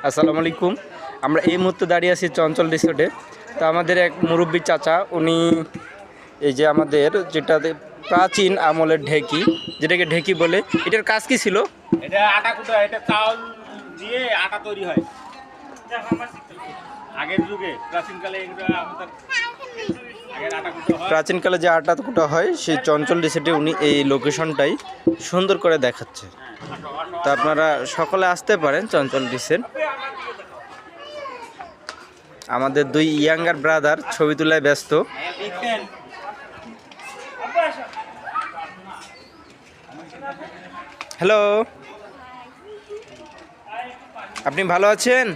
আসসালামু আলাইকুম। আমরা এই মুহূর্তে দাঁড়িয়ে আছি চঞ্চল রিসোর্টে। তো আমাদের এক মুরব্বী চাচা, উনি এই যে আমাদের যেটাতে প্রাচীন আমলের ঢেকি, যেটাকে ঢেকি বলে, এটার কাজ কি ছিল? এটা আটা কুটা, এটা চাউল দিয়ে আটা তৈরি হয়। আগের যুগে প্রাচীনকালে এগুলো আমাদের আগের আটা কুটা হয়। প্রাচীনকালে যে আটা কুটা হয়, সেই চঞ্চল রিসোর্টে উনি এই লোকেশনটাই সুন্দর করে দেখাচ্ছে। তো আপনারা সকলে আসতে পারেন চঞ্চল রিসোর্ট। আমাদের দুই ইয়াঙ্গার ব্রাদার ছবি তোলায় ব্যস্ত। হ্যালো, আপনি ভালো আছেন?